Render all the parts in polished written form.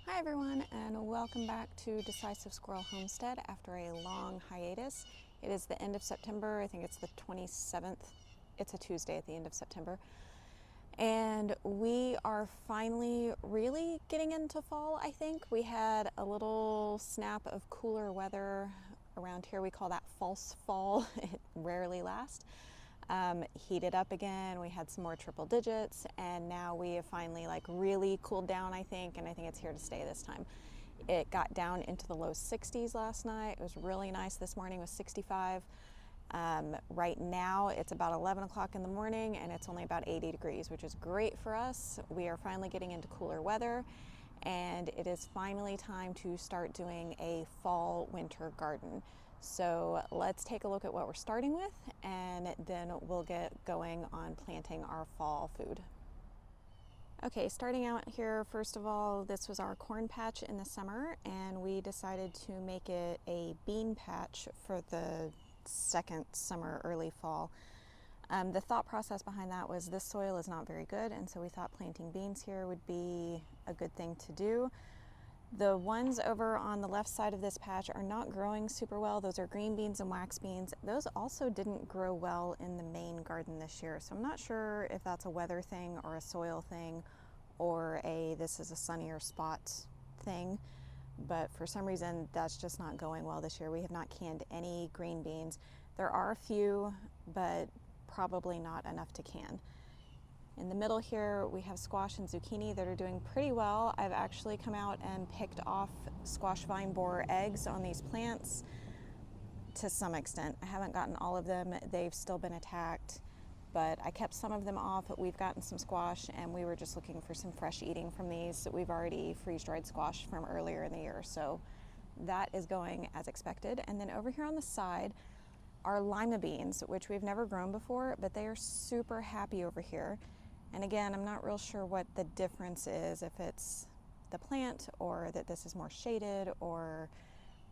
Hi everyone, and welcome back to Decisive Squirrel Homestead after a long hiatus. It is the end of September. I think it's the 27th. It's a Tuesday at the end of September. And we are finally really getting into fall, I think. We had a little snap of cooler weather around here. We call that false fall. It rarely lasts. Heated up again. We had some more triple digits, and now we have finally really cooled down, I think, and I think it's here to stay this time. It got down into the low 60s last night. It was really nice. This morning was 65. Right now it's about 11 o'clock in the morning and it's only about 80 degrees, which is great for us. We are finally getting into cooler weather, and it is finally time to start doing a fall winter garden. So let's take a look at what we're starting with, and then we'll get going on planting our fall food. Okay, starting out here, first of all, this was our corn patch in the summer, and we decided to make it a bean patch for the second summer, early fall. The thought process behind that was this soil is not very good, and so we thought planting beans here would be a good thing to do. The ones over on the left side of this patch are not growing super well. Those are green beans and wax beans. Those also didn't grow well in the main garden this year. So I'm not sure if that's a weather thing or a soil thing or this is a sunnier spot thing. But for some reason, that's just not going well this year. We have not canned any green beans. There are a few, but probably not enough to can. In the middle here, we have squash and zucchini that are doing pretty well. I've actually come out and picked off squash vine borer eggs on these plants to some extent. I haven't gotten all of them. They've still been attacked, but I kept some of them off. We've gotten some squash, and we were just looking for some fresh eating from these. We've already freeze-dried squash from earlier in the year, so that is going as expected. And then over here on the side are lima beans, which we've never grown before, but they are super happy over here. And again, I'm not real sure what the difference is, if it's the plant or that this is more shaded or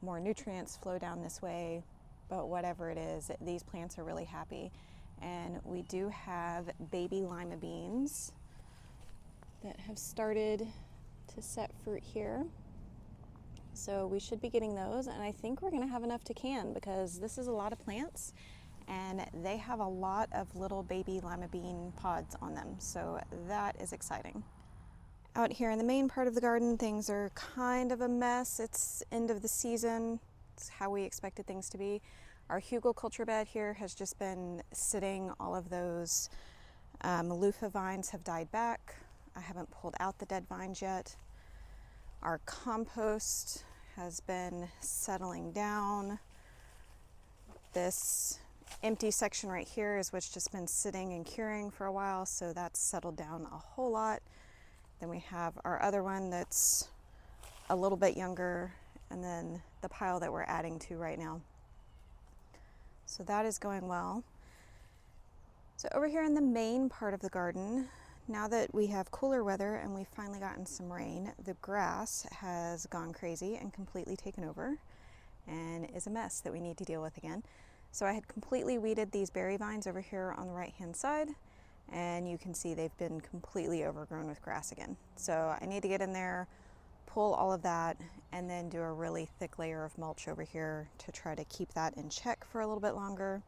more nutrients flow down this way, but whatever it is, these plants are really happy. And we do have baby lima beans that have started to set fruit here. So we should be getting those, and I think we're gonna have enough to can because this is a lot of plants and they have a lot of little baby lima bean pods on them, so that is exciting. Out here in the main part of the garden, things are kind of a mess. It's end of the season. It's how we expected things to be. Our hugelkultur bed here has just been sitting. All of those loofah vines have died back. I haven't pulled out the dead vines yet. Our compost has been settling down. This empty section right here is what's just been sitting and curing for a while, so that's settled down a whole lot. Then we have our other one that's a little bit younger, and then the pile that we're adding to right now. So that is going well. So over here in the main part of the garden, now that we have cooler weather and we've finally gotten some rain, the grass has gone crazy and completely taken over and is a mess that we need to deal with again. So I had completely weeded these berry vines over here on the right hand side, and you can see they've been completely overgrown with grass again. So I need to get in there, pull all of that, and then do a really thick layer of mulch over here to try to keep that in check for a little bit longer.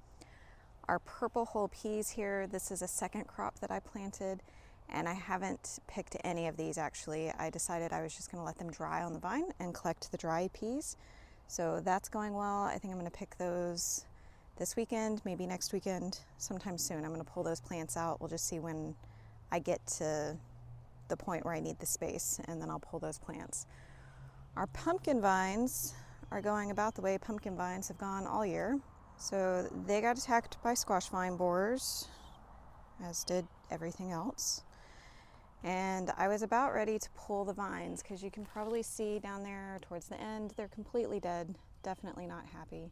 Our purple whole peas here, this is a second crop that I planted, and I haven't picked any of these actually. I decided I was just gonna let them dry on the vine and collect the dry peas. So that's going well. I think I'm gonna pick those this weekend, maybe next weekend, sometime soon. I'm gonna pull those plants out. We'll just see when I get to the point where I need the space, and then I'll pull those plants. Our pumpkin vines are going about the way pumpkin vines have gone all year. So they got attacked by squash vine borers, as did everything else. And I was about ready to pull the vines because you can probably see down there towards the end, they're completely dead, definitely not happy.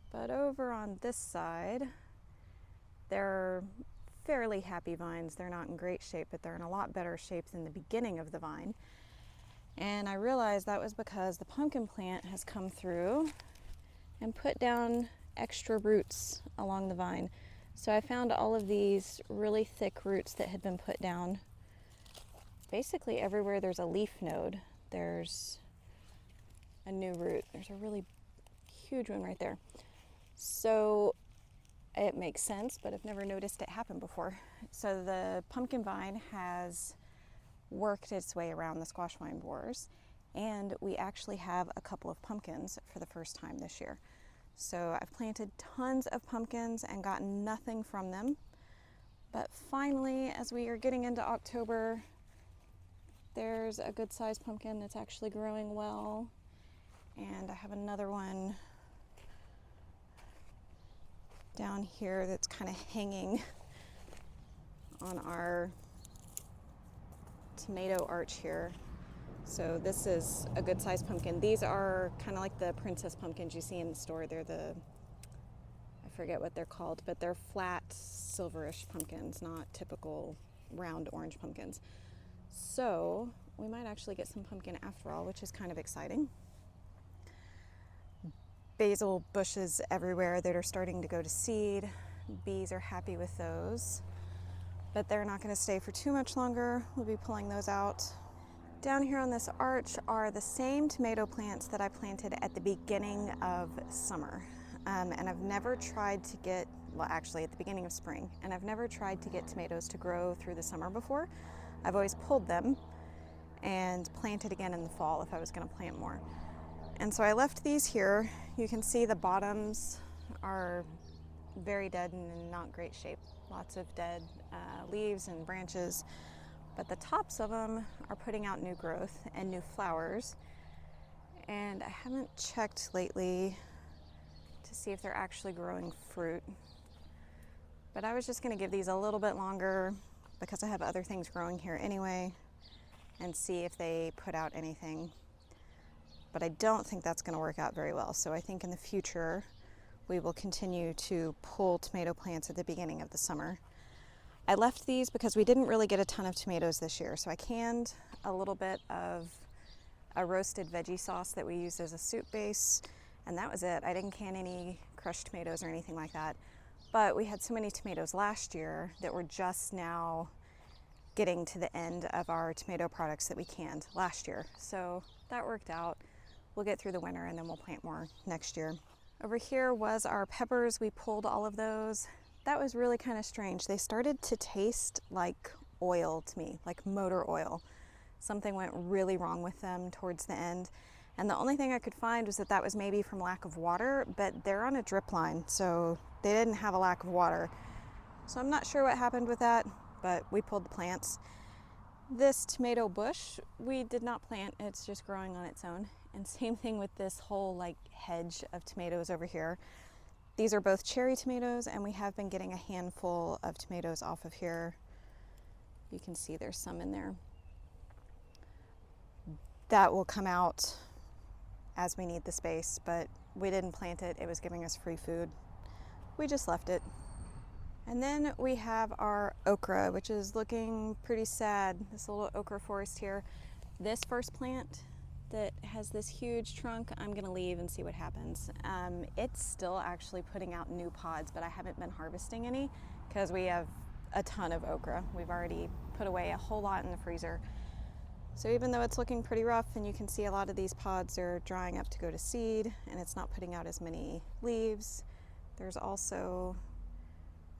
But over on this side, they're fairly happy vines. They're not in great shape, but they're in a lot better shape than the beginning of the vine. And I realized that was because the pumpkin plant has come through and put down extra roots along the vine. So I found all of these really thick roots that had been put down basically everywhere there's a leaf node, there's a new root. There's a really huge one right there. So it makes sense, but I've never noticed it happen before. So the pumpkin vine has worked its way around the squash vine borers, and we actually have a couple of pumpkins for the first time this year. So I've planted tons of pumpkins and gotten nothing from them. But finally, as we are getting into October, there's a good sized pumpkin that's actually growing well. And I have another one down here that's kind of hanging on our tomato arch here. So this is a good sized pumpkin. These are kind of like the princess pumpkins you see in the store. They're I forget what they're called, but they're flat, silverish pumpkins, not typical round orange pumpkins. So we might actually get some pumpkin after all, which is kind of exciting. Basil bushes everywhere that are starting to go to seed. Bees are happy with those, but they're not going to stay for too much longer. We'll be pulling those out. Down here on this arch are the same tomato plants that I planted at the beginning of summer. And I've never tried to get, well, actually at the beginning of spring, and I've never tried to get tomatoes to grow through the summer before. I've always pulled them and planted again in the fall if I was going to plant more. And so I left these here. You can see the bottoms are very dead and in not great shape. Lots of dead leaves and branches. But the tops of them are putting out new growth and new flowers. And I haven't checked lately to see if they're actually growing fruit. But I was just going to give these a little bit longer because I have other things growing here anyway, and see if they put out anything. But I don't think that's going to work out very well. So I think in the future we will continue to pull tomato plants at the beginning of the summer. I left these because we didn't really get a ton of tomatoes this year. So I canned a little bit of a roasted veggie sauce that we used as a soup base, and that was it. I didn't can any crushed tomatoes or anything like that. But we had so many tomatoes last year that we're just now getting to the end of our tomato products that we canned last year. So that worked out. We'll get through the winter and then we'll plant more next year. Over here was our peppers. We pulled all of those. That was really kind of strange. They started to taste like oil to me, like motor oil. Something went really wrong with them towards the end. And the only thing I could find was that was maybe from lack of water, but they're on a drip line, so they didn't have a lack of water. So I'm not sure what happened with that, but we pulled the plants. This tomato bush, we did not plant, it's just growing on its own. And same thing with this whole like hedge of tomatoes over here. These are both cherry tomatoes, and we have been getting a handful of tomatoes off of here. You can see there's some in there. That will come out as we need the space, but we didn't plant it. It was giving us free food. We just left it. And then we have our okra, which is looking pretty sad. This little okra forest here. This first plant that has this huge trunk, I'm gonna leave and see what happens. It's still actually putting out new pods, but I haven't been harvesting any because we have a ton of okra. We've already put away a whole lot in the freezer. So even though it's looking pretty rough, and you can see a lot of these pods are drying up to go to seed, and it's not putting out as many leaves, there's also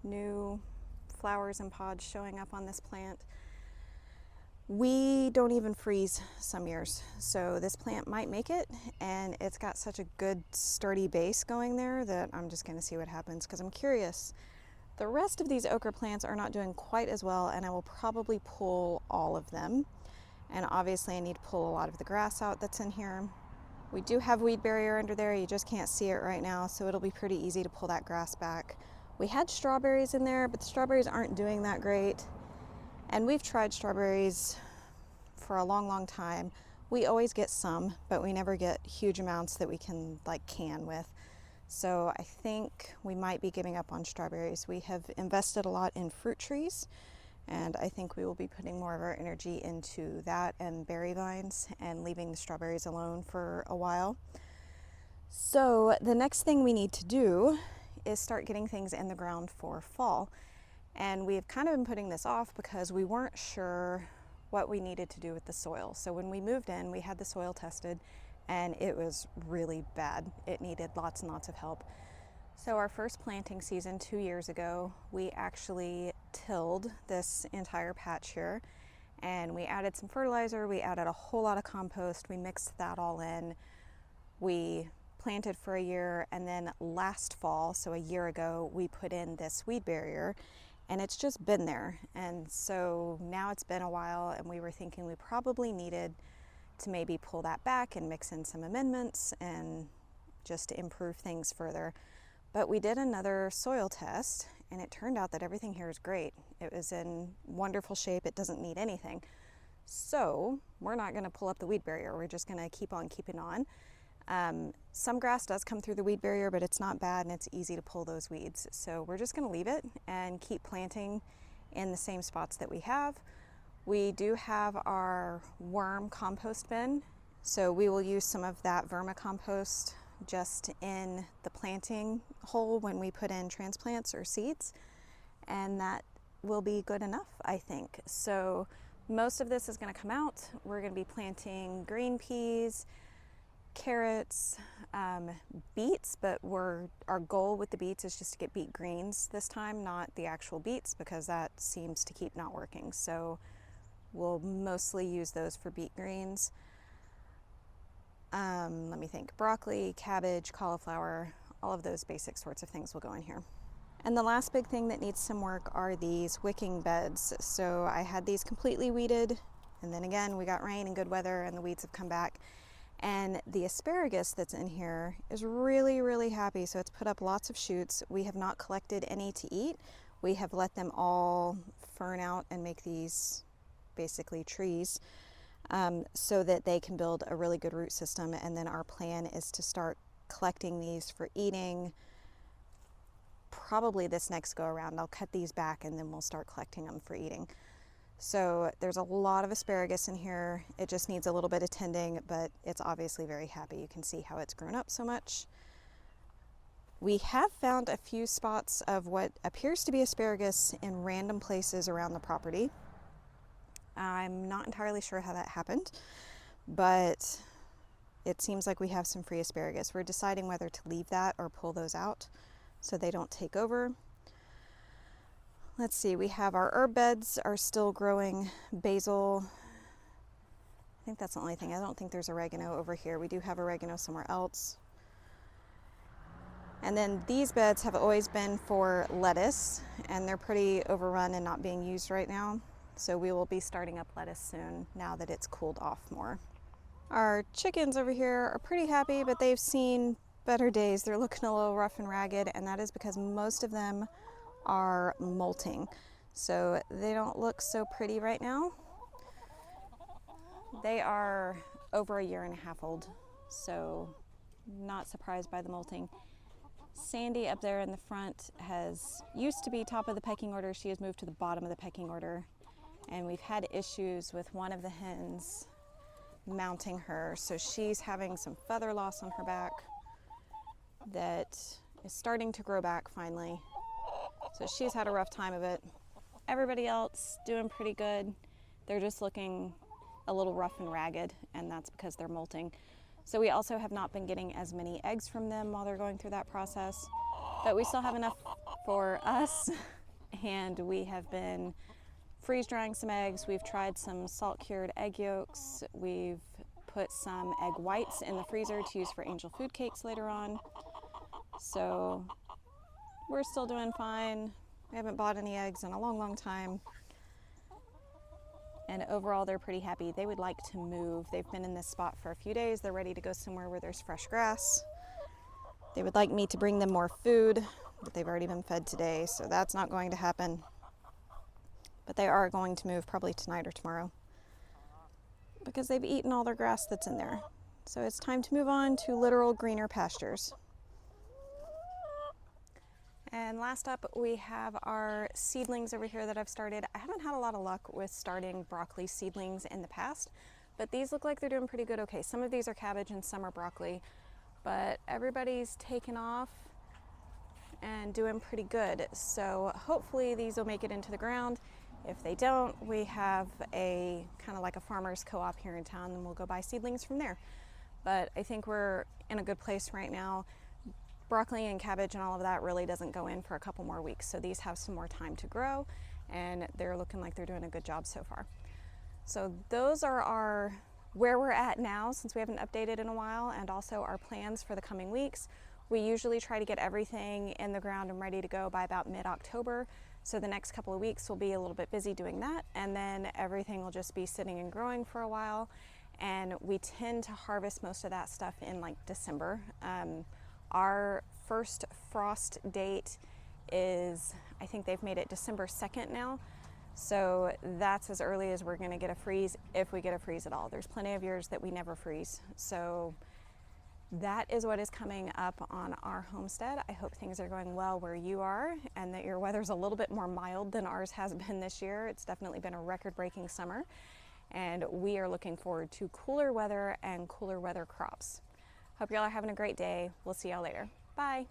new flowers and pods showing up on this plant. We don't even freeze some years, so this plant might make it, and it's got such a good sturdy base going there that I'm just going to see what happens because I'm curious. The rest of these okra plants are not doing quite as well, and I will probably pull all of them. And obviously I need to pull a lot of the grass out that's in here. We do have weed barrier under there, you just can't see it right now, so it'll be pretty easy to pull that grass back. We had strawberries in there, but the strawberries aren't doing that great. And we've tried strawberries for a long time. We always get some, but we never get huge amounts that we can like can with. So I think we might be giving up on strawberries. We have invested a lot in fruit trees, and I think we will be putting more of our energy into that and berry vines and leaving the strawberries alone for a while. So the next thing we need to do is start getting things in the ground for fall. And we've kind of been putting this off because we weren't sure what we needed to do with the soil. So when we moved in, we had the soil tested and it was really bad. It needed lots and lots of help. So our first planting season 2 years ago, we actually tilled this entire patch here, and we added some fertilizer, we added a whole lot of compost, we mixed that all in. We planted for a year, and then last fall, so a year ago, we put in this weed barrier, and it's just been there. And so now it's been a while, and we were thinking we probably needed to maybe pull that back and mix in some amendments and just to improve things further. But we did another soil test, and it turned out that everything here is great. It was in wonderful shape. It doesn't need anything. So we're not going to pull up the weed barrier. We're just going to keep on keeping on. Some grass does come through the weed barrier, but it's not bad and it's easy to pull those weeds. So we're just going to leave it and keep planting in the same spots that we have. We do have our worm compost bin, so we will use some of that vermicompost just in the planting hole when we put in transplants or seeds, and that will be good enough, I think. So most of this is going to come out. We're going to be planting green peas, carrots, beets, but our goal with the beets is just to get beet greens this time, not the actual beets, because that seems to keep not working. So we'll mostly use those for beet greens. Let me think, broccoli, cabbage, cauliflower, all of those basic sorts of things will go in here. And the last big thing that needs some work are these wicking beds. So I had these completely weeded, and then again we got rain and good weather and the weeds have come back. And the asparagus that's in here is really, really happy. So it's put up lots of shoots. We have not collected any to eat. We have let them all fern out and make these basically trees. So that they can build a really good root system, and then our plan is to start collecting these for eating probably this next go around. I'll cut these back and then we'll start collecting them for eating. So there's a lot of asparagus in here. It just needs a little bit of tending, but it's obviously very happy. You can see how it's grown up so much. We have found a few spots of what appears to be asparagus in random places around the property. I'm not entirely sure how that happened, but it seems like we have some free asparagus. We're deciding whether to leave that or pull those out so they don't take over. Let's see, we have our herb beds are still growing basil. I think that's the only thing. I don't think there's oregano over here. We do have oregano somewhere else. And then these beds have always been for lettuce, and they're pretty overrun and not being used right now. So we will be starting up lettuce soon now that it's cooled off more. Our chickens over here are pretty happy, but they've seen better days. They're looking a little rough and ragged, and that is because most of them are molting. So they don't look so pretty right now. They are over 1.5 years old, so not surprised by the molting. Sandy up there in the front used to be top of the pecking order. She has moved to the bottom of the pecking order. And we've had issues with one of the hens mounting her. So she's having some feather loss on her back that is starting to grow back finally. So she's had a rough time of it. Everybody else doing pretty good. They're just looking a little rough and ragged, and that's because they're molting. So we also have not been getting as many eggs from them while they're going through that process. But we still have enough for us, and we have been freeze drying some eggs. We've tried some salt cured egg yolks. We've put some egg whites in the freezer to use for angel food cakes later on. So we're still doing fine. We haven't bought any eggs in a long, long time. And overall, they're pretty happy. They would like to move. They've been in this spot for a few days. They're ready to go somewhere where there's fresh grass. They would like me to bring them more food, but they've already been fed today, so that's not going to happen. But they are going to move probably tonight or tomorrow because they've eaten all their grass that's in there. So it's time to move on to literal greener pastures. And last up, we have our seedlings over here that I've started. I haven't had a lot of luck with starting broccoli seedlings in the past, but these look like they're doing pretty good. Okay, some of these are cabbage and some are broccoli, but everybody's taken off and doing pretty good. So hopefully these will make it into the ground. If they don't, we have a kind of like a farmer's co-op here in town, and we'll go buy seedlings from there. But I think we're in a good place right now. Broccoli and cabbage and all of that really doesn't go in for a couple more weeks, so these have some more time to grow, and they're looking like they're doing a good job so far. So those are where we're at now, since we haven't updated in a while, and also our plans for the coming weeks. We usually try to get everything in the ground and ready to go by about mid-October. So the next couple of weeks we'll be a little bit busy doing that, and then everything will just be sitting and growing for a while. And we tend to harvest most of that stuff in like December. Our first frost date is, I think they've made it December 2nd now. So that's as early as we're going to get a freeze, if we get a freeze at all. There's plenty of years that we never freeze. So that is what is coming up on our homestead. I hope things are going well where you are, and that your weather's a little bit more mild than ours has been this year. It's definitely been a record-breaking summer, and we are looking forward to cooler weather and cooler weather crops. Hope y'all are having a great day. We'll see y'all later. Bye.